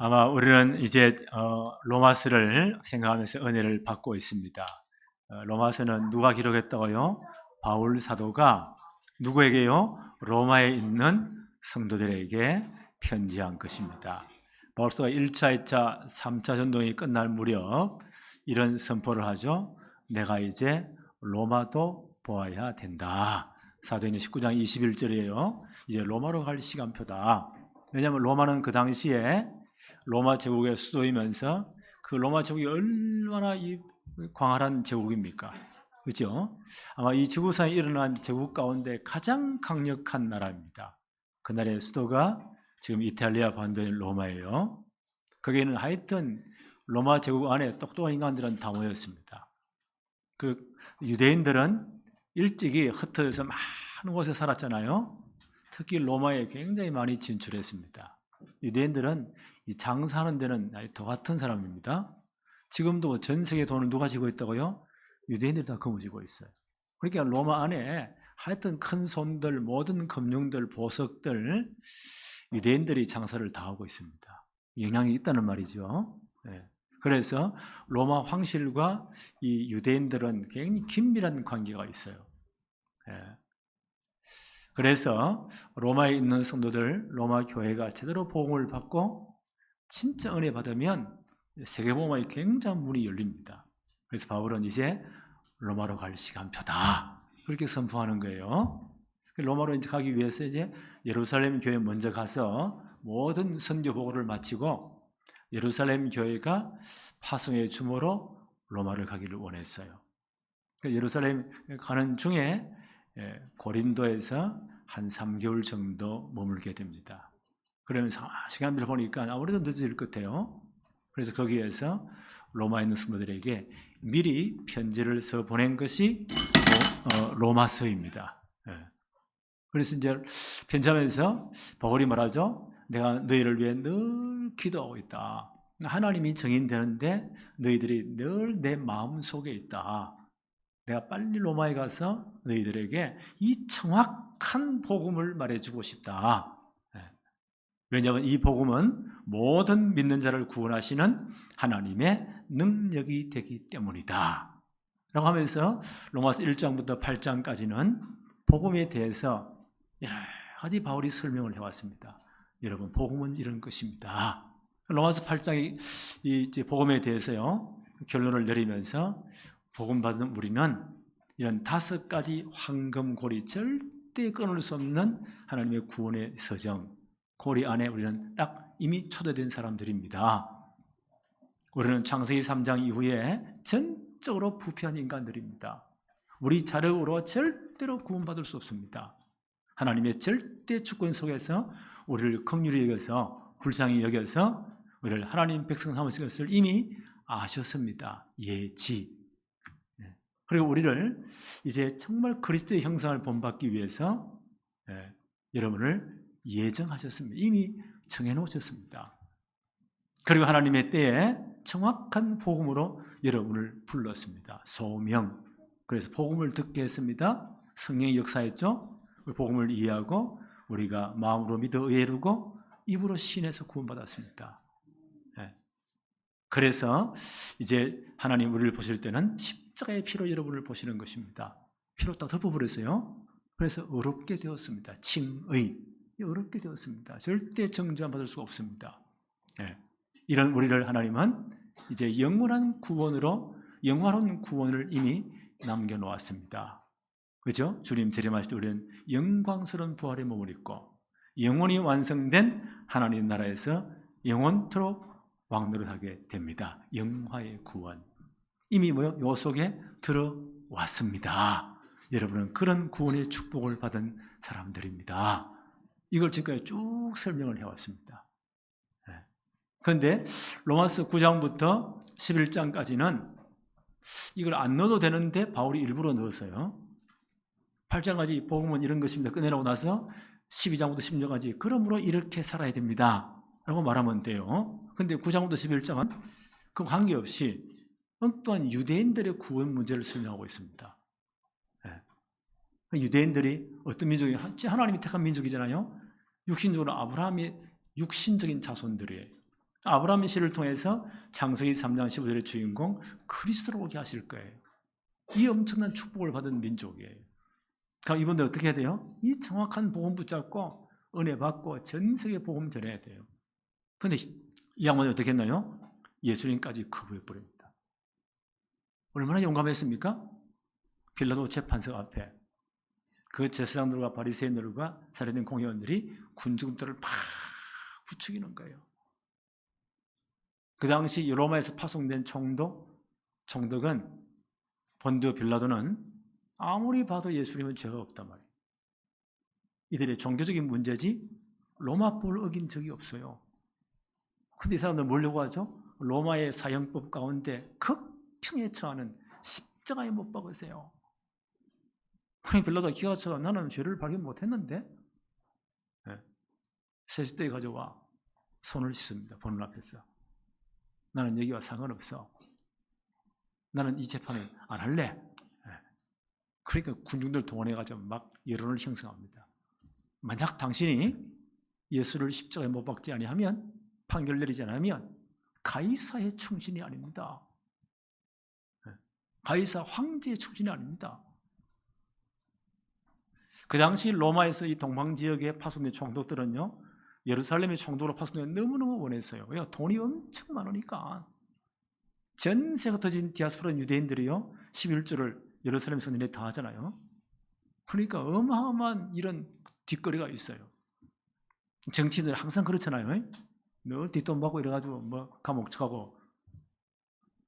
아마 우리는 이제 로마서를 생각하면서 은혜를 받고 있습니다. 로마서는 누가 기록했다고요? 바울 사도가 누구에게요? 로마에 있는 성도들에게 편지한 것입니다. 바울 사도가 1차, 2차, 3차 전동이 끝날 무렵 이런 선포를 하죠. 내가 이제 로마도 보아야 된다. 사도행전 19장 21절이에요. 이제 로마로 갈 시간표다. 왜냐하면 로마는 그 당시에 로마 제국의 수도이면서 그 로마 제국이 얼마나 이 광활한 제국입니까? 그렇죠? 아마 이 지구상에 일어난 제국 가운데 가장 강력한 나라입니다. 그 나라의 수도가 지금 이탈리아 반도인 로마예요. 거기에는 하여튼 로마 제국 안에 똑똑한 인간들은 다 모였습니다. 그 유대인들은 일찍이 흩어져서 많은 곳에 살았잖아요. 특히 로마에 굉장히 많이 진출했습니다. 유대인들은 이 장사하는 데는 더 같은 사람입니다. 지금도 전 세계 돈을 누가 쥐고 있다고요? 유대인들이 다 거머쥐고 있어요. 그러니까 로마 안에 하여튼 큰 손들, 모든 금융들, 보석들 유대인들이 장사를 다 하고 있습니다. 영향이 있다는 말이죠. 네. 그래서 로마 황실과 이 유대인들은 굉장히 긴밀한 관계가 있어요. 네. 그래서 로마에 있는 성도들, 로마 교회가 제대로 복음을 받고 진짜 은혜 받으면 세계복음화에 굉장한 문이 열립니다. 그래서 바울은 이제 로마로 갈 시간표다. 그렇게 선포하는 거예요. 로마로 이제 가기 위해서 이제 예루살렘 교회 먼저 가서 모든 선교 보고를 마치고 예루살렘 교회가 파송의 주모로 로마를 가기를 원했어요. 예루살렘 가는 중에 고린도에서 한 3개월 정도 머물게 됩니다. 그러면서 시간표를 보니까 아무래도 늦어질 것 같아요. 그래서 거기에서 로마에 있는 성도들에게 미리 편지를 써 보낸 것이 로마서입니다. 그래서 이제 편지하면서 바울이 말하죠. 내가 너희를 위해 늘 기도하고 있다. 하나님이 정인되는데 너희들이 늘 내 마음 속에 있다. 내가 빨리 로마에 가서 너희들에게 이 정확한 복음을 말해주고 싶다. 왜냐하면 이 복음은 모든 믿는 자를 구원하시는 하나님의 능력이 되기 때문이다. 라고 하면서 로마서 1장부터 8장까지는 복음에 대해서 여러 가지 바울이 설명을 해왔습니다. 여러분, 복음은 이런 것입니다. 로마서 8장이 이 복음에 대해서요, 결론을 내리면서 복음 받은 우리는 이런 5가지 황금고리, 절대 끊을 수 없는 하나님의 구원의 서정, 고리 안에 우리는 딱 이미 초대된 사람들입니다. 우리는 창세기 3장 이후에 전적으로 부패한 인간들입니다. 우리 자력으로 절대로 구원받을 수 없습니다. 하나님의 절대 주권 속에서 우리를 긍휼히 여겨서 불쌍히 여겨서 우리를 하나님 백성 삼으신 것을 이미 아셨습니다. 예지. 그리고 우리를 이제 정말 그리스도의 형상을 본받기 위해서 여러분을 예정하셨습니다. 이미 정해놓으셨습니다. 그리고 하나님의 때에 정확한 복음으로 여러분을 불렀습니다. 소명. 그래서 복음을 듣게 했습니다. 성령이 역사했죠. 복음을 이해하고 우리가 마음으로 믿어 이루고 입으로 신해서 구원받았습니다. 그래서 이제 하나님 우리를 보실 때는 십자가의 피로 여러분을 보시는 것입니다. 피로 딱 덮어버렸어요. 그래서 어렵게 되었습니다. 칭의. 어렵게 되었습니다. 절대 정죄함 받을 수가 없습니다. 이런 우리를 하나님은 이제 영원한 구원으로, 영원한 구원을 이미 남겨놓았습니다. 그렇죠? 주님 재림하실 때 우리는 영광스러운 부활의 몸을 입고 영원히 완성된 하나님 나라에서 영원토록 왕노를 하게 됩니다. 영화의 구원. 이미 요 속에 들어왔습니다. 여러분은 그런 구원의 축복을 받은 사람들입니다. 이걸 지금까지 쭉 설명을 해왔습니다. 그런데 로마서 9장부터 11장까지는 이걸 안 넣어도 되는데 바울이 일부러 넣었어요. 8장까지 복음은 이런 것입니다. 끝내놓고 나서 12장부터 16장까지 그러므로 이렇게 살아야 됩니다. 라고 말하면 돼요. 근데 9장부터 11장은 그 관계없이 엉뚱한 유대인들의 구원 문제를 설명하고 있습니다. 유대인들이 어떤 민족이에요? 하나님이 택한 민족이잖아요. 육신적으로 아브라함의 육신적인 자손들이에요. 아브라함의 씨를 통해서 창세기 3장 15절의 주인공 그리스도로 오게 하실 거예요. 이 엄청난 축복을 받은 민족이에요. 그럼 이분들 어떻게 해야 돼요? 이 정확한 복음 붙잡고 은혜 받고 전 세계 복음 전해야 돼요. 그런데 이 양반이 어떻게 했나요? 예수님까지 거부해 버립니다. 얼마나 용감했습니까? 빌라도 재판석 앞에 그 제사장들과 바리새인들과 살인된 공회원들이 군중들을 막 부추기는 거예요. 그 당시 로마에서 파송된 총독은 본디오 빌라도는 아무리 봐도 예수님은 죄가 없단 말이에요. 이들의 종교적인 문제지 로마법을 어긴 적이 없어요. 근데 이 사람들 뭐려고 하죠? 로마의 사형법 가운데 극형에 처하는 십자가에 못 박으세요. 그러니 빌라도가 기가 차서 나는 죄를 발견 못했는데 세숫대에 가져와 손을 씻습니다. 보는 앞에서. 나는 여기와 상관없어. 나는 이 재판을 안 할래. 그러니까 군중들 동원해가지고 막 여론을 형성합니다. 만약 당신이 예수를 십자가에 못 박지 아니하면, 판결 내리지 않으면 가이사의 충신이 아닙니다. 가이사 황제의 충신이 아닙니다. 그 당시 로마에서 이 동방지역의 파송된 총독들은요, 예루살렘의 총독으로 파송되는 너무너무 원했어요. 왜? 돈이 엄청 많으니까. 전세가 터진 디아스포라 유대인들이요, 11조를 예루살렘 성전에 다 하잖아요. 그러니까 어마어마한 이런 뒷거리가 있어요. 정치인들 항상 그렇잖아요. 늘 뒷돈 받고 이래가지고 뭐 감옥 가고,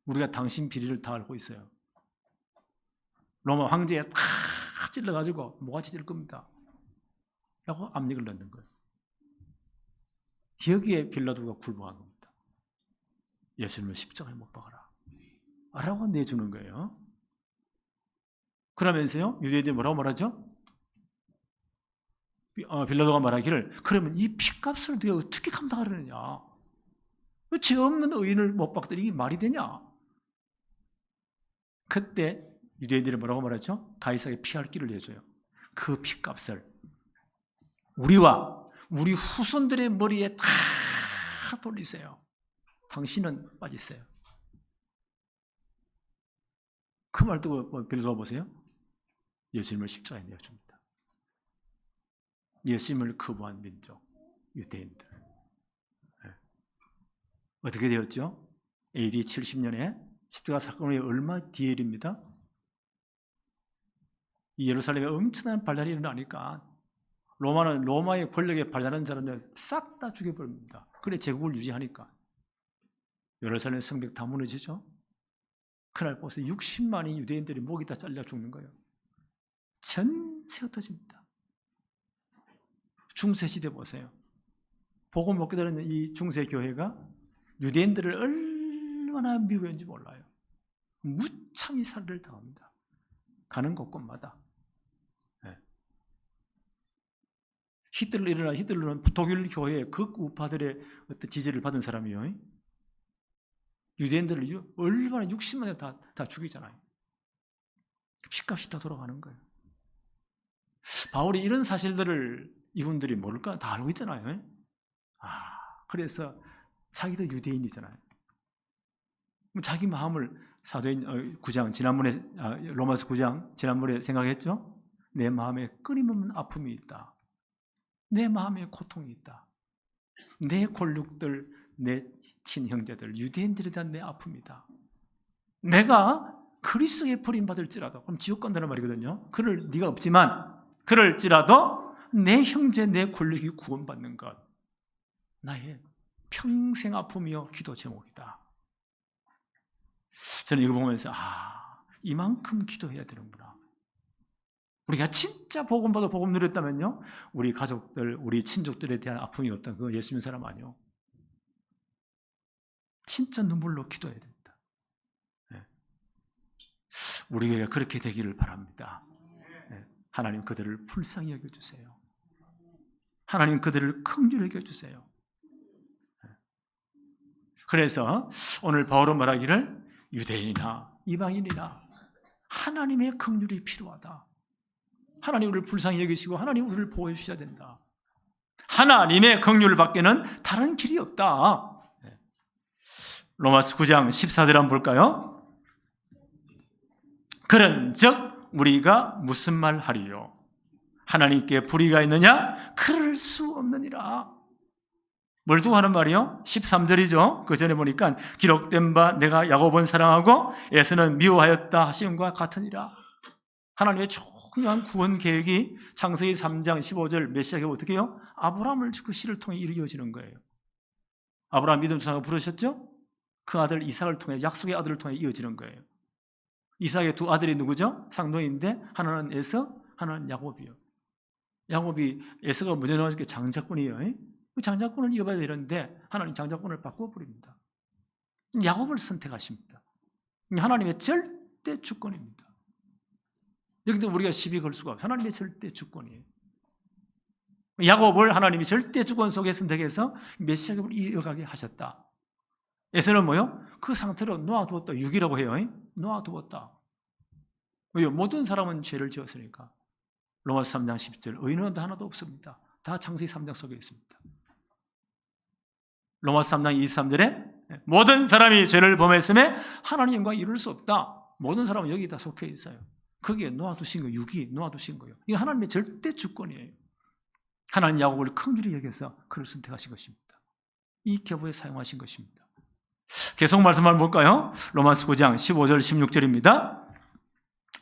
우리가 당신 비리를 다 알고 있어요. 로마 황제에 다 찔러가지고 뭐가 찢을 겁니다 라고 압력을 넣는 거예요. 여기에 빌라도가 굴복한 겁니다. 예수님을 십자가에 못 박아라 라고 내주는 거예요. 그러면서요, 유대인들이 뭐라고 말하죠? 빌라도가 말하기를, 그러면 이 핏값을 네가 어떻게 감당하려느냐? 죄 없는 의인을 못 박더니 이게 말이 되냐? 그때 유대인들이 뭐라고 말하죠? 가이사에게 피할 길을 내줘요. 그 핏값을 우리와 우리 후손들의 머리에 다 돌리세요. 당신은 빠지세요. 그 말 듣고 빌라도가 보세요. 예수님을 십자가에 내어줍니다. 예수님을 거부한 민족, 유대인들. 어떻게 되었죠? AD 70년에 십자가 사건의 얼마 뒤의 일입니다. 이 예루살렘에 엄청난 발달이 일어나니까 로마는 로마의 권력에 발달한 자를 싹 다 죽여버립니다. 그래 제국을 유지하니까. 예루살렘 성벽 다 무너지죠. 그날 벌써 60만의 유대인들이 목이 다 잘려 죽는 거예요. 전세가 터집니다. 중세시대 보세요. 복음 못 기다리는 이 중세교회가 유대인들을 얼마나 미워했는지 몰라요. 무참히 살해를 당합니다. 가는 곳곳마다. 히틀러는 독일 교회의 극우파들의 어떤 지지를 받은 사람이에요. 유대인들을 얼마나 60만을 다 죽이잖아요. 핏값이 다 돌아가는 거예요. 바울이 이런 사실들을 이분들이 모를까? 다 알고 있잖아요. 그래서 자기도 유대인이잖아요. 자기 마음을 사도행 9장, 지난번에 로마서 9장 지난번에 생각했죠? 내 마음에 끊임없는 아픔이 있다. 내 마음에 고통이 있다. 내 골육들, 내 친형제들, 유대인들에 대한 내 아픔이다. 내가 그리스도에 버림받을지라도, 그럼 지옥 간다는 말이거든요. 그럴 네가 없지만 그럴지라도 내 형제, 내 골육이 구원받는 것, 나의 평생 아픔이요 기도 제목이다. 저는 이거 보면서 이만큼 기도해야 되는구나. 우리가 진짜 복음 받아 복음 누렸다면요, 우리 가족들, 우리 친족들에 대한 아픔이 없던 그 예수 믿는 사람 아니요. 진짜 눈물로 기도해야 됩니다. 우리 교회가 그렇게 되기를 바랍니다. 하나님 그들을 불쌍히 여겨주세요. 하나님 그들을 긍휼히 여겨주세요. 그래서 오늘 바울은 말하기를, 유대인이나 이방인이나 하나님의 긍휼이 필요하다. 하나님 우리를 불쌍히 여기시고 하나님 우리를 보호해 주셔야 된다. 하나님의 긍휼을 밖에는 다른 길이 없다. 로마서 9장 14절 한번 볼까요? 그런즉 우리가 무슨 말 하리요? 하나님께 불의가 있느냐? 그럴 수 없느니라. 뭘 두고 하는 말이요? 13절이죠. 그 전에 보니까 기록된 바 내가 야곱은 사랑하고 에서는 미워하였다 하심과 같으니라. 하나님의 중요한 구원 계획이 창세기 3장 15절 메시아가 어떻게 해요? 아브라함을 그 씨를 통해 이루어지는 거예요. 아브라함 믿음 조상을 부르셨죠? 그 아들 이삭을 통해 약속의 아들을 통해 이어지는 거예요. 이삭의 두 아들이 누구죠? 상노인데 하나는 에서, 하나는 야곱이요. 야곱이 에서가 문제 나오니까 장자권이에요. 그 장자권을 이어봐야 되는데 하나님 장자권을 바꿔버립니다. 야곱을 선택하십니다. 하나님의 절대 주권입니다. 여기도 우리가 시비 걸 수가 없어요. 하나님의 절대 주권이에요. 야곱을 하나님이 절대 주권 속에 선택해서 메시아급을 이어가게 하셨다. 에서는 뭐요? 그 상태로 놓아두었다. 육이라고 해요. 놓아두었다. 왜요? 모든 사람은 죄를 지었으니까. 로마서 3장 10절 의인은 하나도 없습니다. 다 창세기 3장 속에 있습니다. 로마서 3장 23절에 모든 사람이 죄를 범했음에 하나님의 영광을 이룰 수 없다. 모든 사람은 여기 다 속해 있어요. 거기에 놓아두신 거예요. 육이 놓아두신 거예요. 이게 하나님의 절대 주권이에요. 하나님 야곱을 긍휼히 여겨서 그를 선택하신 것입니다. 이 계보에 사용하신 것입니다. 계속 말씀 한번 볼까요? 로마서 9장 15절 16절입니다.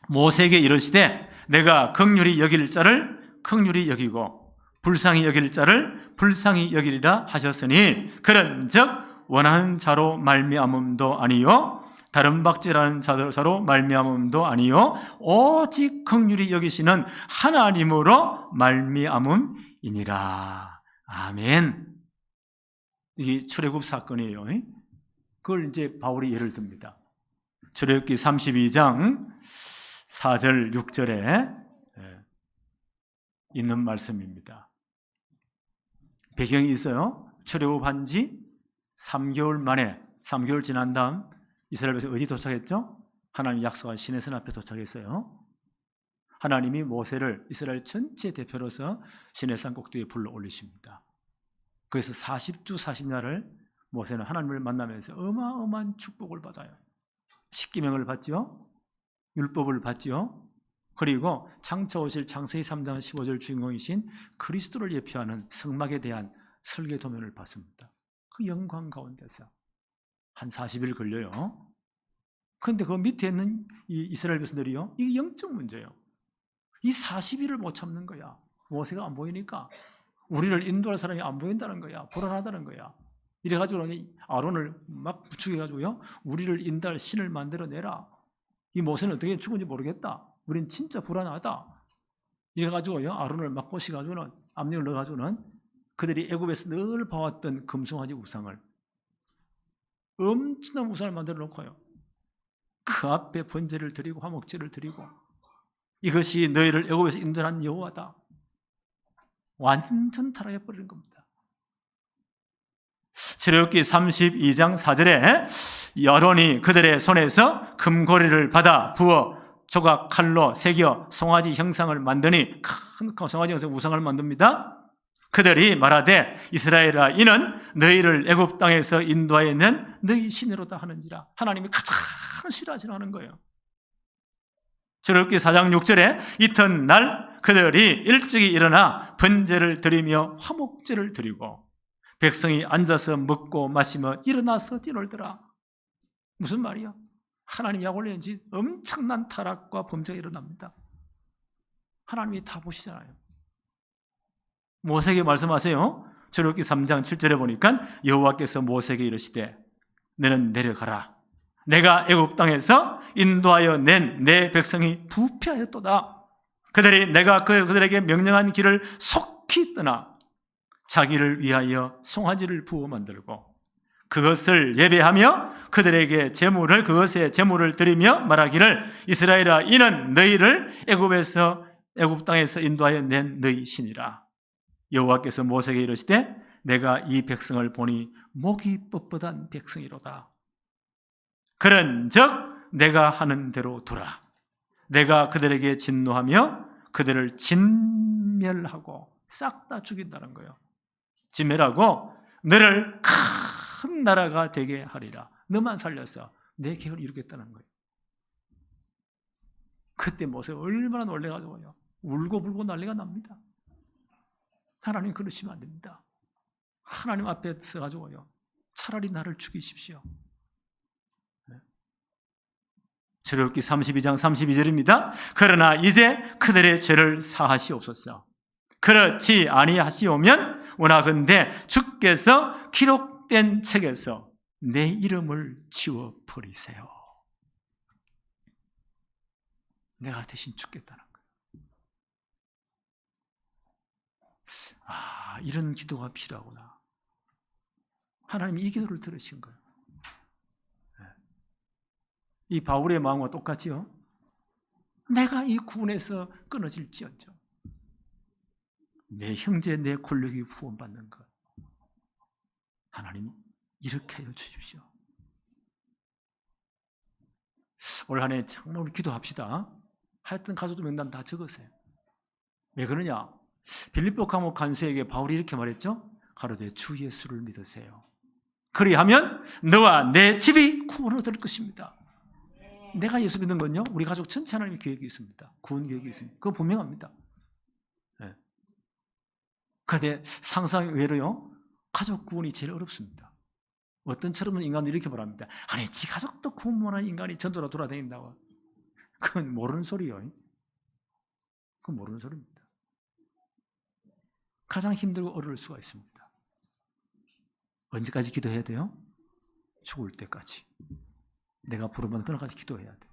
모세에게 이르시되 내가 긍휼히 여길 자를 긍휼히 여기고 불쌍히 여길 자를 불쌍히 여기리라 하셨으니 그런즉 원하는 자로 말미암음도 아니요 다른 박질하는 자로 말미암음도 아니요 오직 긍휼히 여기시는 하나님으로 말미암음이니라. 아멘. 이게 출애굽 사건이에요. 그걸 이제 바울이 예를 듭니다. 출애굽기 32장 4절 6절에 있는 말씀입니다. 배경이 있어요. 출애굽한 지 3개월 만에 3개월 지난 다음 이스라엘 백성 어디 도착했죠? 하나님 약속한 시내산 앞에 도착했어요. 하나님이 모세를 이스라엘 전체 대표로서 시내산 꼭대기에 불러 올리십니다. 그래서 40주 40날을 모세는 하나님을 만나면서 어마어마한 축복을 받아요. 십계명을 받지요. 율법을 받지요. 그리고 장차 오실 창세기 3장 15절 주인공이신 그리스도를 예표하는 성막에 대한 설계 도면을 받습니다. 그 영광 가운데서 한 40일 걸려요. 그런데 그 밑에 있는 이 이스라엘 백성들이요, 이게 영적 문제예요. 이 40일을 못 참는 거야. 모세가 안 보이니까 우리를 인도할 사람이 안 보인다는 거야. 불안하다는 거야. 이래가지고 아론을 막 부추겨가지고요, 우리를 인도할 신을 만들어내라. 이 모세는 어떻게 죽은지 모르겠다. 우린 진짜 불안하다. 이래가지고요, 아론을 막 꼬시가지고는 압력을 넣어가지고는 그들이 애굽에서 늘 봐왔던 금송아지 우상을, 엄청난 우상을 만들어 놓고요, 그 앞에 번제를 드리고 화목제를 드리고 이것이 너희를 애굽에서 인도한 여호와다. 완전 타락해버리는 겁니다. 출애굽기 32장 4절에 아론이 그들의 손에서 금고리를 받아 부어 조각 칼로 새겨 송아지 형상을 만드니, 큰 송아지 형상 우상을 만듭니다. 그들이 말하되 이스라엘아 이는 너희를 애굽 땅에서 인도하여 낸 너희 신으로다 하는지라. 하나님이 가장 싫어하시는 거예요. 출애굽기 4장 6절에 이튿날 그들이 일찍이 일어나 번제를 드리며 화목제를 드리고 백성이 앉아서 먹고 마시며 일어나서 뛰놀더라. 무슨 말이야? 하나님 약 올리는지 엄청난 타락과 범죄가 일어납니다. 하나님이 다 보시잖아요. 모세에게 말씀하세요. 출애굽기 3장 7절에 보니까 여호와께서 모세에게 이르시되 너는 내려가라. 내가 애굽 땅에서 인도하여 낸 내 백성이 부패하였도다. 그들이 내가 그들에게 명령한 길을 속히 떠나 자기를 위하여 송아지를 부어 만들고 그것을 예배하며 그들에게 그것에 제물을 드리며 말하기를 이스라엘아 이는 너희를 애굽 땅에서 인도하여 낸 너희 신이라. 여호와께서 모세에게 이르시되 내가 이 백성을 보니 목이 뻣뻣한 백성이로다. 그런즉 내가 하는 대로 두라. 내가 그들에게 진노하며 그들을 진멸하고 싹 다 죽인다는 거예요. 진멸하고 너를 큰 나라가 되게 하리라. 너만 살려서 내 계획을 이루겠다는 거예요. 그때 모세 얼마나 놀래가지고요. 울고불고 난리가 납니다. 하나님 그러시면 안 됩니다. 하나님 앞에 서가지고요. 차라리 나를 죽이십시오. 출애굽기 32장 32절입니다. 그러나 이제 그들의 죄를 사하시옵소서. 그렇지 아니하시오면 원하건대 주께서 기록된 책에서 내 이름을 지워버리세요. 내가 대신 죽겠다는 거예요. 이런 기도가 필요하구나. 하나님이 이 기도를 들으신 거예요. 이 바울의 마음과 똑같지요. 내가 이 구원에서 끊어질지언정 내 형제 내 권력이 구원받는 것 하나님 이렇게 하여 주십시오. 올 한 해 정말 우리 기도합시다. 하여튼 가족도 명단 다 적으세요. 왜 그러냐? 빌립보 감옥 간수에게 바울이 이렇게 말했죠. 가로되 주 예수를 믿으세요. 그리하면 너와 내 집이 구원을 얻을 것입니다. 내가 예수 믿는 건요, 우리 가족 전체 하나님의 계획이 있습니다. 구원 계획이 있습니다. 그거 분명합니다. 네. 그런데 상상 외로요, 가족 구원이 제일 어렵습니다. 어떤 철없는 인간도 이렇게 말합니다. 아니, 지 가족도 구원 못하는 인간이 전도로 돌아다닌다고. 그건 모르는 소리요. 그건 모르는 소리입니다. 가장 힘들고 어려울 수가 있습니다. 언제까지 기도해야 돼요? 죽을 때까지. 내가 부르면 그날까지 기도해야 돼.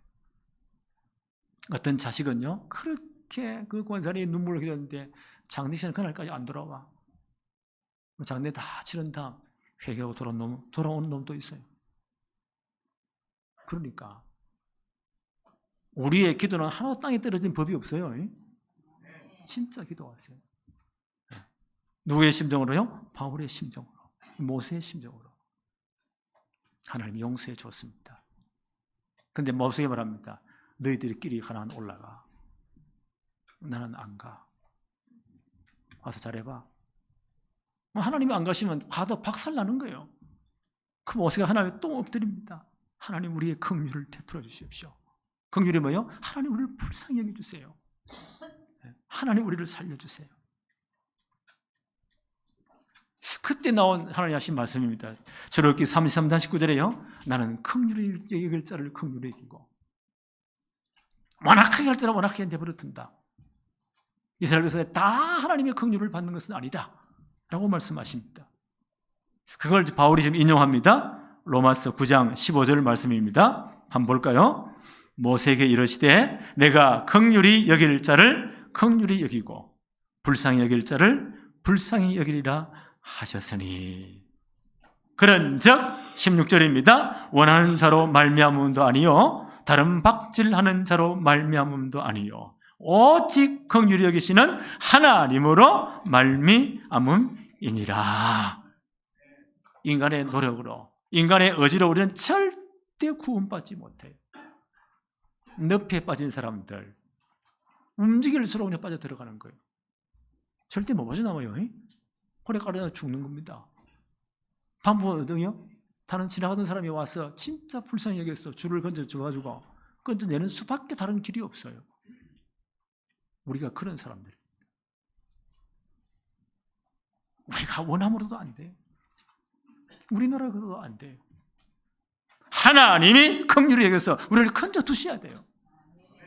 어떤 자식은요, 그렇게 그 권사님이 눈물을 흘렸는데 장례식은 그날까지 안 돌아와. 장례 다 치른 다음 회개하고 돌아오는 놈도 있어요. 그러니까 우리의 기도는 하나도 땅에 떨어진 법이 없어요. 진짜 기도하세요. 누구의 심정으로요? 바울의 심정으로, 모세의 심정으로. 하나님이 용서해 줬습니다. 근데 모세가 말합니다. 너희들끼리 가나안 올라가. 나는 안 가. 와서 잘해봐. 하나님이 안 가시면 가도 박살나는 거예요. 그 모세가 하나님을 또 엎드립니다. 하나님 우리의 긍휼을 베풀어 주십시오. 긍휼이 뭐예요? 하나님 우리를 불쌍히 여겨주세요. 하나님 우리를 살려주세요. 그때 나온 하나님 하신 말씀입니다. 출애굽기 33장 19절에요. 나는 긍휼히 여길 자를 긍휼히 여기고 완악하게 할 자를 완악하게 내버려둔다. 이스라엘 백성이 다 하나님의 긍휼을 받는 것은 아니다 라고 말씀하십니다. 그걸 바울이 지금 인용합니다. 로마서 9장 15절 말씀입니다. 한번 볼까요? 모세에게 이르시되 내가 긍휼히 여길 자를 긍휼히 여기고 불쌍히 여길 자를 불쌍히 여기리라 하셨으니 그런즉 16절입니다. 원하는 자로 말미암음도 아니요 다른 박질하는 자로 말미암음도 아니요 오직 긍휼히 여기시는 하나님으로 말미암음이니라. 인간의 노력으로, 인간의 의지로 우리는 절대 구원받지 못해요. 늪에 빠진 사람들, 움직일수록 그냥 빠져 들어가는 거예요. 절대 못 빠져나와요. 오래 가려다 죽는 겁니다. 방법은요? 다른 지나가던 사람이 와서 진짜 불쌍히 여겨서 줄을 건져줘가지고 건져내는 수밖에 다른 길이 없어요. 우리가 그런 사람들. 우리가 원함으로도 안 돼요. 우리나라로도 안 돼요. 하나님이 긍휼히 여겨서 우리를 건져 두셔야 돼요.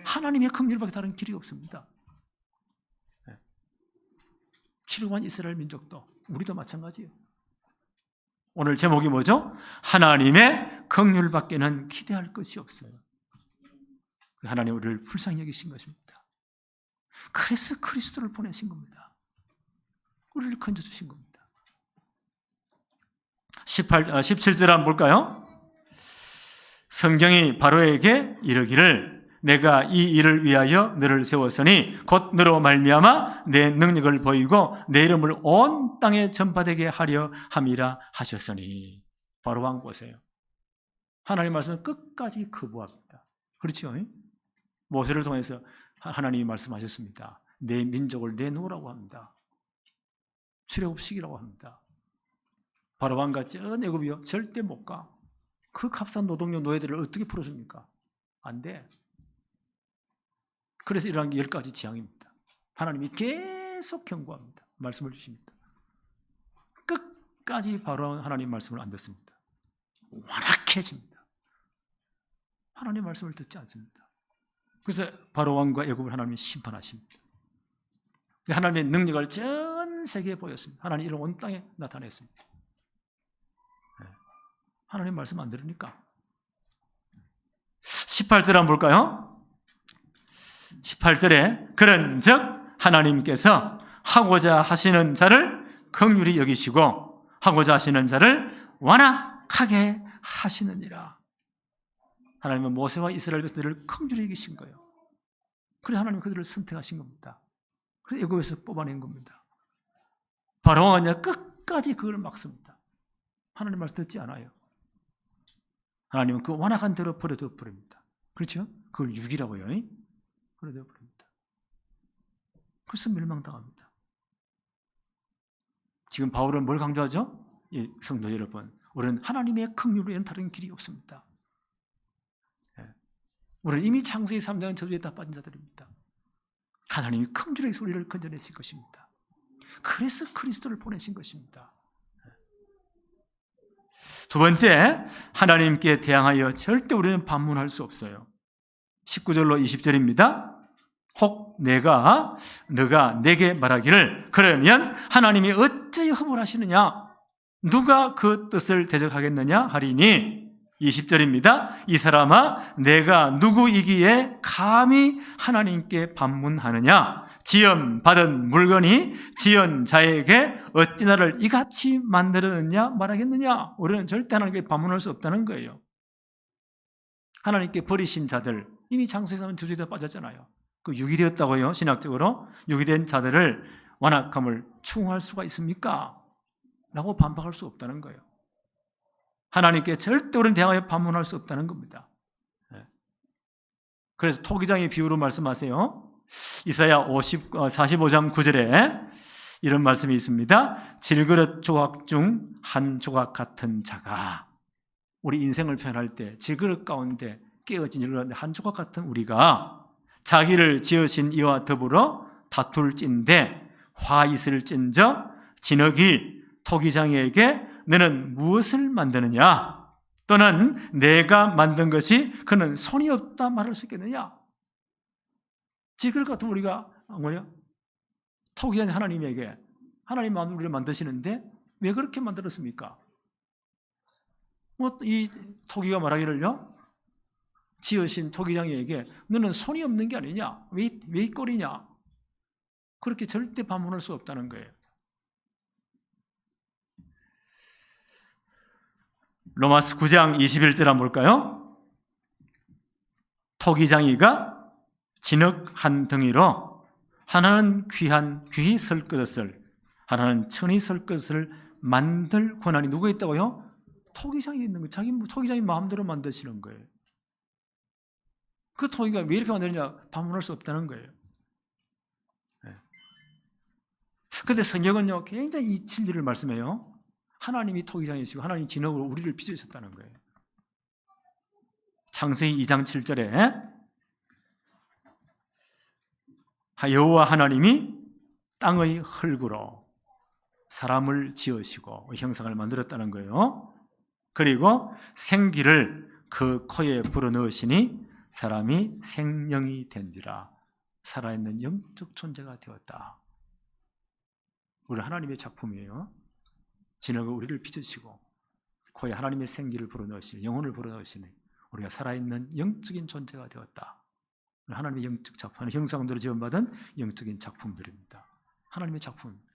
하나님의 긍휼밖에 다른 길이 없습니다. 치료한 이스라엘 민족도 우리도 마찬가지예요. 오늘 제목이 뭐죠? 하나님의 긍휼밖에는 기대할 것이 없어요. 하나님 우리를 불쌍히 여기신 것입니다. 그래서 그리스도를 보내신 겁니다. 우리를 건져주신 겁니다. 17절 한번 볼까요? 성경이 바로에게 이르기를 내가 이 일을 위하여 너를 세웠으니 곧 너로 말미암아 내 능력을 보이고 내 이름을 온 땅에 전파되게 하려 함이라 하셨으니. 바로 왕 보세요. 하나님 말씀을 끝까지 거부합니다. 그렇죠? 모세를 통해서 하나님이 말씀하셨습니다. 내 민족을 내놓으라고 합니다. 출애굽시키라고 합니다. 바로 왕과 저 애굽이요 절대 못 가. 그 값싼 노동력 노예들을 어떻게 풀어줍니까? 안 돼. 그래서 일어난 게 10가지 재앙입니다. 하나님이 계속 경고합니다. 말씀을 주십니다. 끝까지 바로 하나님 말씀을 안 듣습니다. 완악해집니다. 하나님 말씀을 듣지 않습니다. 그래서 바로 왕과 애굽을 하나님이 심판하십니다. 하나님의 능력을 전 세계에 보였습니다. 하나님 이런 온 땅에 나타냈습니다. 하나님 말씀 안 들으니까. 18절 한번 볼까요? 18절에 그런즉 하나님께서 하고자 하시는 자를 긍휼히 여기시고 하고자 하시는 자를 완악하게 하시느니라. 하나님은 모세와 이스라엘 백성들을 긍휼히 여기신 거예요. 그래서 하나님은 그들을 선택하신 겁니다. 그래서 애굽에서 뽑아낸 겁니다. 바로왕은 끝까지 그걸 막습니다. 하나님 말씀 듣지 않아요. 하나님은 그 완악한 대로 버려둬 버립니다. 그렇죠? 그걸 육이라고요. 버려둬 버립니다. 그래서 멸망당합니다. 지금 바울은 뭘 강조하죠? 성도 여러분, 우리는 하나님의 긍휼 외에는 다른 길이 없습니다. 우리는 이미 창세기 3장은 저주에 다 빠진 자들입니다. 하나님이 긍휼의 소리를 건져내실 것입니다. 그래서 그리스도를 보내신 것입니다. 두 번째, 하나님께 대항하여 절대 우리는 반문할 수 없어요. 19절로 20절입니다. 혹 너가 내게 말하기를 그러면 하나님이 어찌 허물하시느냐? 누가 그 뜻을 대적하겠느냐? 하리니 20절입니다. 이 사람아 내가 누구이기에 감히 하나님께 반문하느냐? 지연받은 물건이 지연자에게 어찌 나를 이같이 만들었느냐 말하겠느냐? 우리는 절대 하나님께 반문할 수 없다는 거예요. 하나님께 버리신 자들, 이미 창세기에서는 저주에 빠졌잖아요. 그 육이 되었다고요. 신학적으로 육이 된 자들을 완악함을 추궁할 수가 있습니까? 라고 반박할 수 없다는 거예요. 하나님께 절대 우리는 대항하여 반문할 수 없다는 겁니다. 그래서 토기장의 비유로 말씀하세요. 이사야 45장 9절에 이런 말씀이 있습니다. 질그릇 조각 중 한 조각 같은 자가, 우리 인생을 표현할 때 질그릇 가운데 깨어진 질그릇 한 조각 같은 우리가 자기를 지으신 이와 더불어 다툴 찐데 화 있을 찐저 진흙이 토기장에게 너는 무엇을 만드느냐? 또는 내가 만든 것이 그는 손이 없다 말할 수 있겠느냐? 질그릇 같은 우리가 토기장 하나님에게, 하나님 마음으로 우리를 만드시는데 왜 그렇게 만들었습니까? 이 토기가 말하기를요, 지으신 토기장에게 너는 손이 없는 게 아니냐? 왜 이 꼴이냐? 그렇게 절대 반문할 수 없다는 거예요. 로마서 9장 21절 한번 볼까요? 토기장이가 진흙 한 덩이로 하나는 귀히 설 것을, 하나는 천히 설 것을 만들 권한이 누가 있다고요? 토기장이 있는 거예요. 자기 토기장이 마음대로 만드시는 거예요. 그 토기가 왜 이렇게 만드느냐? 반문할 수 없다는 거예요. 그런데 성경은요, 굉장히 이 진리를 말씀해요. 하나님이 토기장이시고 하나님이 진흙으로 우리를 빚으셨다는 거예요. 창세기 2장 7절에 여호와 하나님이 땅의 흙으로 사람을 지으시고 형상을 만들었다는 거예요. 그리고 생기를 그 코에 불어넣으시니 사람이 생명이 된지라, 살아있는 영적 존재가 되었다. 우리 하나님의 작품이에요. 진흙을 우리를 빚으시고 코에 하나님의 생기를 불어넣으시니, 영혼을 불어넣으시니 우리가 살아있는 영적인 존재가 되었다. 하나님의 영적 작품, 형상대로 지원받은 영적인 작품들입니다. 하나님의 작품입니다.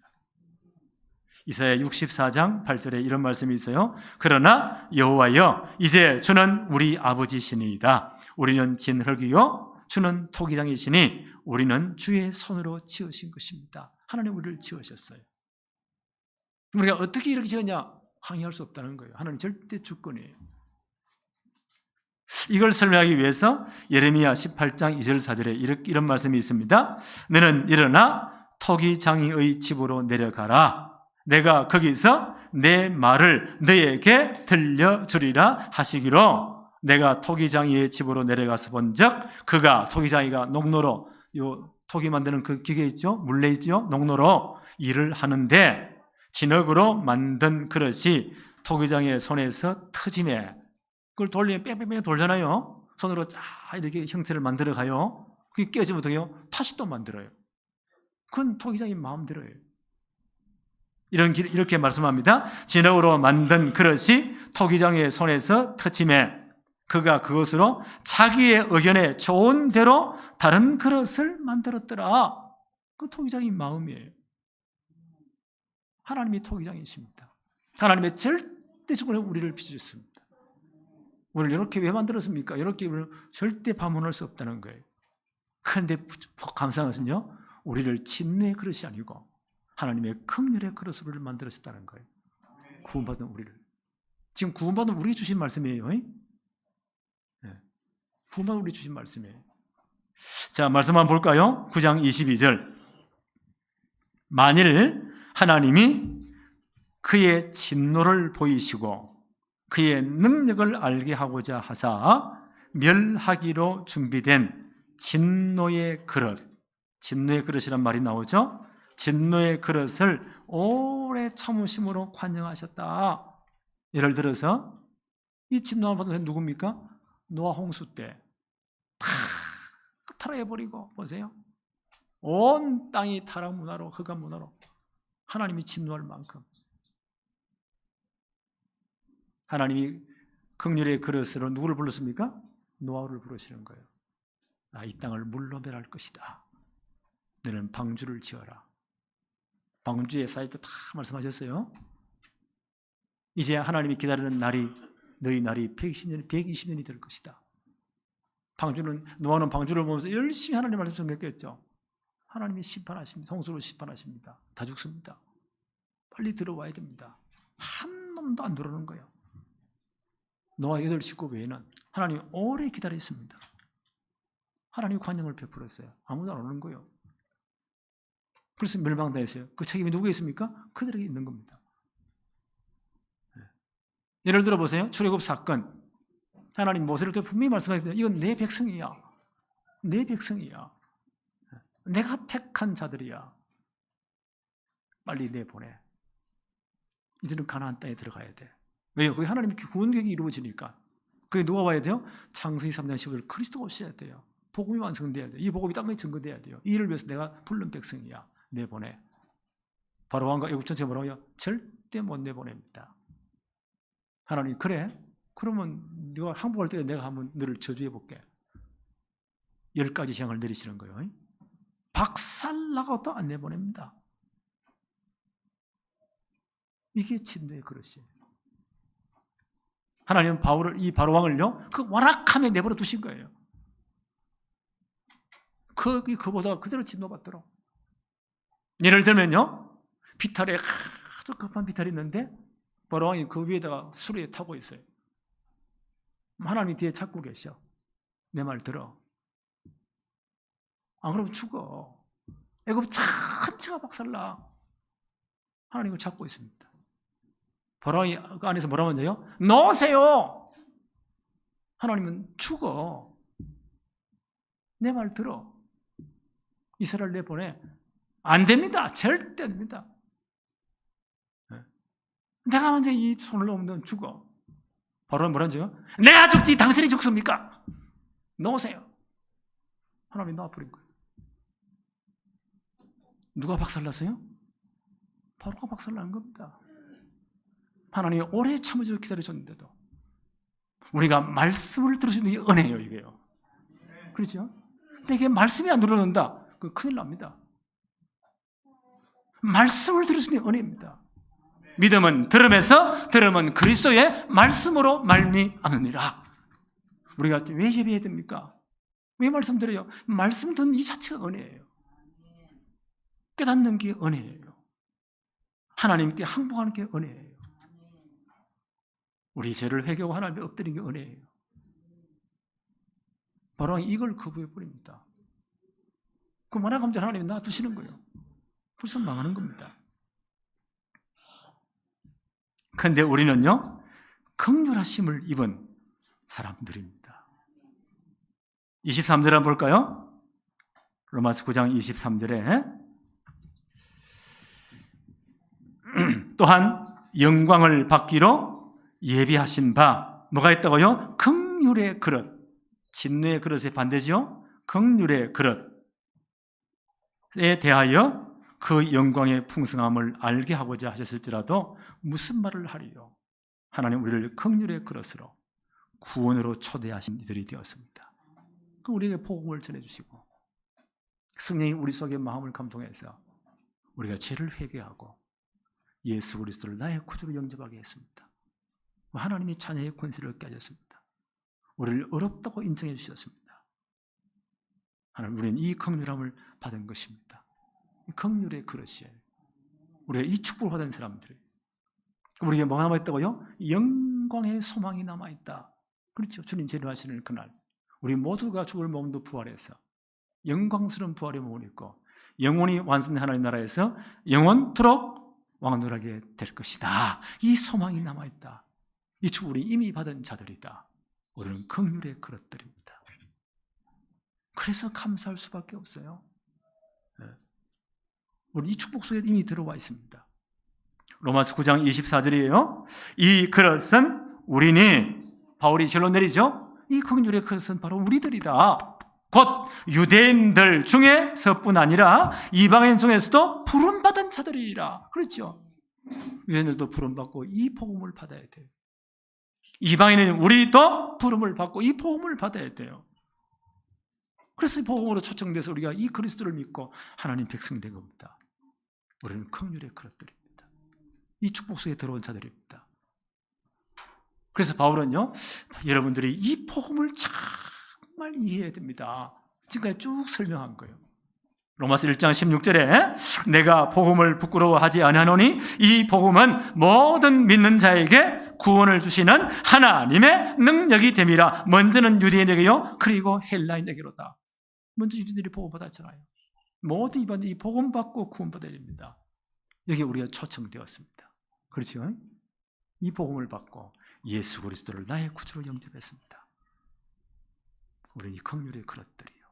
이사야 64장 8절에 이런 말씀이 있어요. 그러나 여호와여, 이제 주는 우리 아버지시니이다. 우리는 진흙이요 주는 토기장이시니 우리는 주의 손으로 지으신 것입니다. 하나님 우리를 지으셨어요. 우리가 어떻게 이렇게 지었냐? 항의할 수 없다는 거예요. 하나님 절대 주권이에요. 이걸 설명하기 위해서 예레미야 18장 2절 4절에 이런 말씀이 있습니다. 너는 일어나 토기장이의 집으로 내려가라. 내가 거기서 내 말을 너에게 들려주리라 하시기로 내가 토기장이의 집으로 내려가서 본즉 그가 토기장이가 농로로 요 토기 만드는 그 기계 있죠? 물레 있죠? 농로로 일을 하는데 진흙으로 만든 그릇이 토기장의 손에서 터지매 그걸 돌리면 뺑뺑뺑 돌잖아요. 손으로 쫙 이렇게 형태를 만들어 가요. 그게 깨지면 어떻게 해요? 다시 또 만들어요. 그건 토기장의 마음대로예요. 이렇게 말씀합니다. 진흙으로 만든 그릇이 토기장의 손에서 터지매 그가 그것으로 자기의 의견에 좋은 대로 다른 그릇을 만들었더라. 그 토기장의 마음이에요. 하나님이 토기장이십니다. 하나님의 절대적으로 우리를 빚으셨습니다. 우리를 이렇게 왜 만들었습니까? 이렇게 절대 반문할 수 없다는 거예요. 그런데 감사한 것은요, 우리를 진노의 그릇이 아니고 하나님의 긍휼의 그릇으로 만들었다는 거예요. 구원받은 우리를. 지금 구원받은 우리에게 주신 말씀이에요. 네. 구원받은 우리에게 주신 말씀이에요. 자, 말씀 한번 볼까요? 9장 22절. 만일 하나님이 그의 진노를 보이시고 그의 능력을 알게 하고자 하사 멸하기로 준비된 진노의 그릇, 진노의 그릇이란 말이 나오죠? 진노의 그릇을 오래 참으심으로 관영하셨다. 예를 들어서 이 진노를 받은 사람이 누굽니까? 노아 홍수 때 다 타락해버리고 보세요. 온 땅이 타락문화로 흑암문화로 하나님이 진노할 만큼 하나님이 긍휼의 그릇으로 누구를 불렀습니까? 노아를 부르시는 거예요. 이 땅을 물로 멸할 것이다. 너는 방주를 지어라. 방주의 사이도 다 말씀하셨어요. 이제 하나님이 기다리는 날이 너희 날이 120년이 120년이 될 것이다. 노아는 방주를 보면서 열심히 하나님 말씀 전했겠죠. 하나님이 심판하십니다. 홍수로 심판하십니다. 다 죽습니다. 빨리 들어와야 됩니다. 한 놈도 안 들어오는 거예요. 노아 8식구 외에는 하나님이 오래 기다렸습니다. 하나님이 관용을 베풀었어요. 아무도 안 오는 거예요. 그래서 멸망당했어요. 그 책임이 누구에 있습니까? 그들에게 있는 겁니다. 예를 들어 보세요. 출애굽 사건. 하나님 모세를 통해 분명히 말씀하셨는데 이건 내 백성이야. 내 백성이야. 내가 택한 자들이야. 빨리 내보내. 이들은 가나안 땅에 들어가야 돼. 왜요? 거기 하나님의 구원 계획이 이루어지니까. 그게 누가 와야 돼요? 창세기 3장 15절 그리스도가 오셔야 돼요. 복음이 완성돼야 돼요. 이 복음이 땅에 증거돼야 돼요. 이 일을 위해서 내가 부른 백성이야. 내보내. 바로 왕과 애국 전체가 뭐라고 해요? 절대 못 내보냅니다. 하나님 그래? 그러면 네가 항복할 때 내가 한번 너를 저주해 볼게. 10가지 재앙을 내리시는 거예요. 박살나고도 안 내보냅니다. 이게 진노의 그릇이에요. 하나님은 이 바로왕을요, 그 완악함에 내버려 두신 거예요. 그보다 그대로 진노받도록. 예를 들면요, 비탈에 아주 급한 비탈이 있는데, 바로왕이 그 위에다가 수레에 타고 있어요. 하나님이 뒤에 찾고 계셔. 내 말 들어. 안 그러면 죽어. 애굽 전체가 박살나. 하나님을 찾고 있습니다. 바로왕이 그 안에서 뭐라고 하는데요? 놓으세요. 하나님은 죽어. 내 말 들어. 이스라엘 내보내. 안 됩니다. 절대 안 됩니다. 내가 먼저 이 손을 놓으면 죽어. 바로는 뭐라는지요? 내가 죽지 당신이 죽습니까? 놓으세요. 하나님이 놓아버린 거예요. 누가 박살났어요? 바로가 박살난 겁니다. 하나님이 오래 참으셔서 기다려줬는데도 우리가 말씀을 들을 수 있는 게 은혜예요. 이게요. 그렇죠? 근데 이게 말씀이 안 들어온다. 그 큰일 납니다. 말씀을 들을 수 있는 은혜입니다. 믿음은 들음에서, 들음은 그리스도의 말씀으로 말미암느니라. 우리가 왜 예배해야 됩니까? 왜 말씀 드려요? 말씀 듣는 이 자체가 은혜예요. 깨닫는 게 은혜예요. 하나님께 항복하는 게 은혜예요. 우리 죄를 회개하고 하나님께 엎드리는 게 은혜예요. 바로 이걸 거부해버립니다. 그 만약하면 하나님이 놔두시는 거예요. 벌써 망하는 겁니다. 그런데 우리는요, 긍휼하심을 입은 사람들입니다. 23절 한번 볼까요? 로마서 9장 23절에 또한 영광을 받기로 예비하신 바 뭐가 있다고요? 긍휼의 그릇. 진노의 그릇의 반대죠. 긍휼의 그릇에 대하여 그 영광의 풍성함을 알게 하고자 하셨을지라도 무슨 말을 하리요? 하나님 우리를 긍휼의 그릇으로 구원으로 초대하신 이들이 되었습니다. 우리에게 복음을 전해주시고 성령이 우리 속에 마음을 감동해서 우리가 죄를 회개하고 예수 그리스도를 나의 구주로 영접하게 했습니다. 하나님이 자녀의 권세를 깨졌습니다. 우리를 어렵다고 인정해 주셨습니다. 하나님, 우리는 이 긍휼함을 받은 것입니다. 이 긍휼의 그릇이에요. 우리가 이 축복을 받은 사람들이 우리에게 뭐가 남아있다고요? 영광의 소망이 남아있다. 그렇죠. 주님 재림하시는 그날 우리 모두가 죽을 몸도 부활해서 영광스러운 부활의 몸을 입고 영원히 완성된 하나님 나라에서 영원토록 왕노하게 될 것이다. 이 소망이 남아있다. 이 축복을 이미 받은 자들이다. 우리는 긍휼의 그릇들입니다. 그래서 감사할 수밖에 없어요. 우리 이 축복 속에 이미 들어와 있습니다. 로마서 9장 24절이에요. 이 그릇은 우리니, 바울이 결론 내리죠. 이 긍휼의 그릇은 바로 우리들이다. 곧 유대인들 중에서뿐 아니라 이방인 중에서도 부름받은 자들이라. 그렇죠. 유대인들도 부름받고 이 복음을 받아야 돼요. 이방인은 우리도 부름을 받고 이 복음을 받아야 돼요. 그래서 이 복음으로 초청돼서 우리가 이 그리스도를 믿고 하나님 백성 된 겁니다. 우리는 긍휼의 그릇들입니다. 이 축복 속에 들어온 자들입니다. 그래서 바울은요, 여러분들이 이 복음을 정말 이해해야 됩니다. 지금까지 쭉 설명한 거예요. 로마서 1장 16절에 내가 복음을 부끄러워하지 아니하노니 이 복음은 모든 믿는 자에게 구원을 주시는 하나님의 능력이 됨이라. 먼저는 유대인에게요, 그리고 헬라인에게로다. 먼저 유대인들이 복음 받았잖아요. 모든 이방인들이 이 복음 받고 구원 받아야 됩니다. 여기에 우리가 초청되었습니다. 그렇죠? 이 복음을 받고 예수 그리스도를 나의 구주로 영접했습니다. 우리는 이 긍휼의 그릇들이요.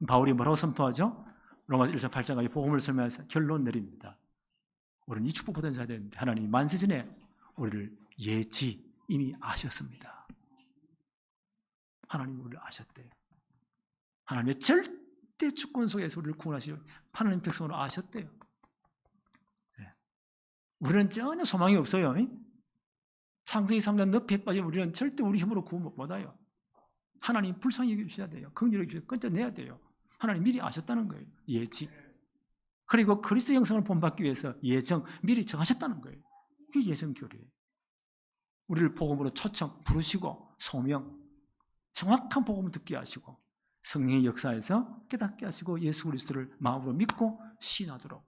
바울이 뭐라고 선포하죠? 로마서 1장 8장까지 복음을 설명해서 결론 내립니다. 우리는 이 축복받은 자가 되는데 하나님이 만세전에 우리를 이미 아셨습니다. 하나님이 우리를 아셨대요. 하나님의 절대 주권 속에서 우리를 구원하시려 하나님 백성으로 아셨대요. 네. 우리는 전혀 소망이 없어요. 창세기 3장 늪에 빠지면 우리는 절대 우리 힘으로 구원 못 받아요. 하나님 불쌍히 여겨주셔야 돼요. 긍휼히 여겨주셔야 끊어내야 돼요. 하나님 미리 아셨다는 거예요. 예지. 그리고 그리스도 형상을 본받기 위해서 예정, 미리 정하셨다는 거예요. 그게 예정교리예요. 우리를 복음으로 초청, 부르시고 소명, 정확한 복음을 듣게 하시고 성령의 역사에서 깨닫게 하시고 예수 그리스도를 마음으로 믿고 신하도록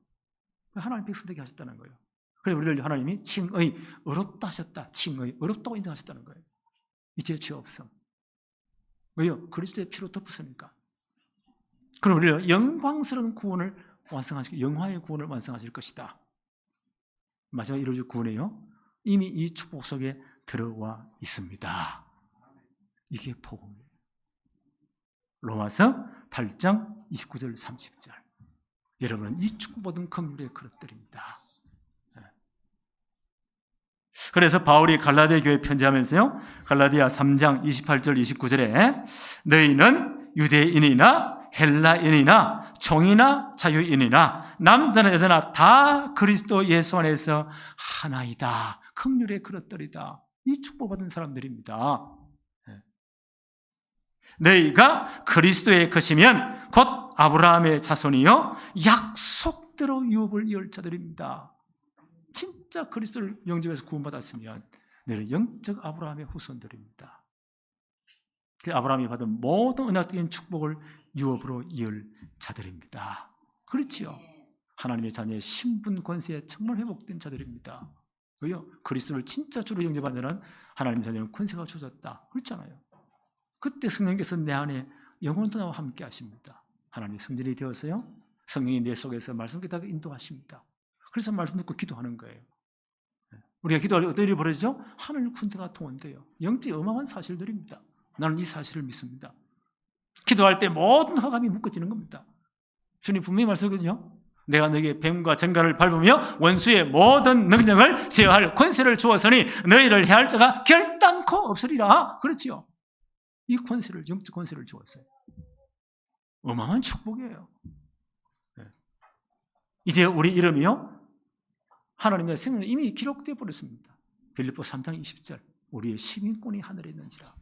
하나님 백성 되게 하셨다는 거예요. 그래서 우리를 하나님이 칭의, 어렵다 하셨다. 칭의, 어렵다고 인정하셨다는 거예요. 이제 죄 없음. 왜요? 그리스도의 피로 덮었으니까. 그럼 우리를 영광스러운 구원을 완성하실, 영화의 구원을 완성하실 것이다. 마지막 이루어질 구원이에요. 이미 이 축복 속에 들어와 있습니다. 이게 복음이에요. 로마서 8장 29절 30절. 여러분은 이 축복받은 긍휼의 그릇들입니다. 그래서 바울이 갈라디아 교회에 편지하면서요, 갈라디아 3장 28절 29절에 너희는 유대인이나 헬라인이나 종이나 자유인이나 남자나 여자나 다 그리스도 예수 안에서 하나이다. 긍휼의 그릇들이다. 이 축복받은 사람들입니다. 너희가 그리스도의 것이면 곧 아브라함의 자손이요 약속대로 유업을 이을 자들입니다. 진짜 그리스도를 영접해서 구원받았으면 너희는 영적 아브라함의 후손들입니다. 아브라함이 받은 모든 언약적인 축복을 유업으로 이을 자들입니다. 그렇지요. 하나님의 자녀의 신분 권세에 정말 회복된 자들입니다. 왜요? 그리스도를 진짜 주로 영접한 자는 하나님 자녀는 권세가 주어졌다. 그렇잖아요. 그때 성령께서 내 안에 영원토 나와 함께 하십니다. 하나님의 성전이 되어서요, 성령이 내 속에서 말씀 듣다가 인도하십니다. 그래서 말씀 듣고 기도하는 거예요. 우리가 기도할 때 어떤 일이 벌어지죠? 하늘 군대가 동원돼요. 영적 어마어마한 사실들입니다. 나는 이 사실을 믿습니다. 기도할 때 모든 허감이 묶어지는 겁니다. 주님 분명히 말씀하거든요. 내가 너에게 뱀과 정갈을 밟으며 원수의 모든 능력을 제어할 권세를 주었으니 너희를 해할 자가 결단코 없으리라. 그렇지요. 이 권세를, 영적 권세를 주었어요. 어마어마한 축복이에요. 이제 우리 이름이요, 하나님의 생명에 이미 기록되어 버렸습니다. 빌립보 3장 20절, 우리의 시민권이 하늘에 있는지라.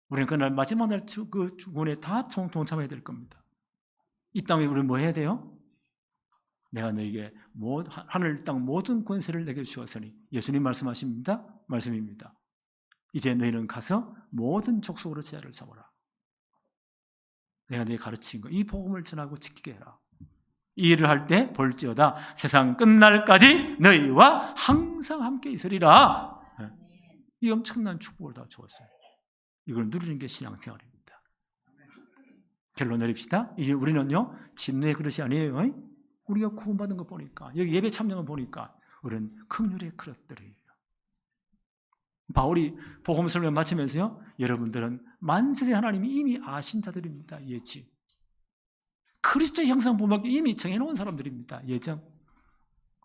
우리는 그날 마지막 날 그 주권에 다 동참해야 될 겁니다. 이 땅에 우리는 뭐 해야 돼요? 내가 너에게 하늘 땅 모든 권세를 내게 주었으니, 예수님 말씀입니다. 이제 너희는 가서 모든 족속으로 제자를 삼으라. 내가 너에게 가르친 거, 이 복음을 전하고 지키게 해라. 이 일을 할 때 볼지어다 세상 끝날까지 너희와 항상 함께 있으리라. 이 엄청난 축복을 다 주었어요. 이걸 누리는 게 신앙생활입니다. 결론 내립시다. 이제 우리는요, 진노의 그릇이 아니에요. 우리가 구원받은 거 보니까, 여기 예배 참여를 보니까 우리는 긍휼의 그릇들이에요. 바울이 복음 설명 마치면서요, 여러분들은 만세대 하나님이 이미 아신 자들입니다. 예지. 그리스도의 형상 본받기 이미 정해놓은 사람들입니다. 예정.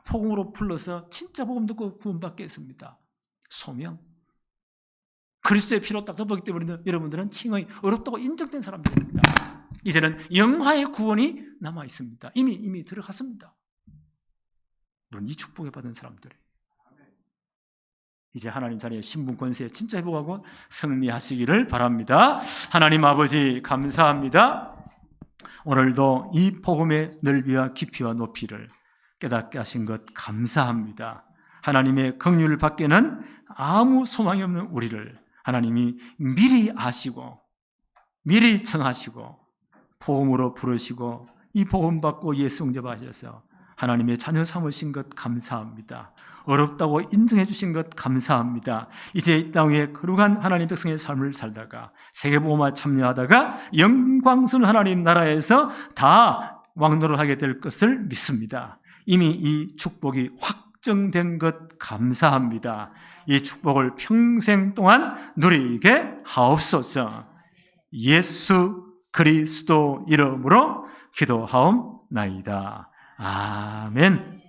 복음으로 불러서 진짜 복음 듣고 구원받게 했습니다. 소명. 그리스도의 피로 딱 덮었기 때문에 여러분들은 칭의 어렵다고 인정된 사람들입니다. 이제는 영화의 구원이 남아 있습니다. 이미 들어갔습니다. 물론 이 축복을 받은 사람들이 이제 하나님 자리의 신분 권세에 진짜 회복하고 승리하시기를 바랍니다. 하나님 아버지 감사합니다. 오늘도 이 복음의 넓이와 깊이와 높이를 깨닫게 하신 것 감사합니다. 하나님의 긍휼을 받기는 아무 소망이 없는 우리를 하나님이 미리 아시고 미리 청하시고 복음으로 부르시고 이 복음 받고 예수 응접하셔서 하나님의 자녀 삼으신 것 감사합니다. 어렵다고 인정해 주신 것 감사합니다. 이제 이 땅에 거룩한 하나님 백성의 삶을 살다가 세계복음화 참여하다가 영광스러운 하나님 나라에서 다 왕노를 하게 될 것을 믿습니다. 이미 이 축복이 확정된 것 감사합니다. 이 축복을 평생 동안 누리게 하옵소서. 예수 그리스도 이름으로 기도하옵나이다. 아멘.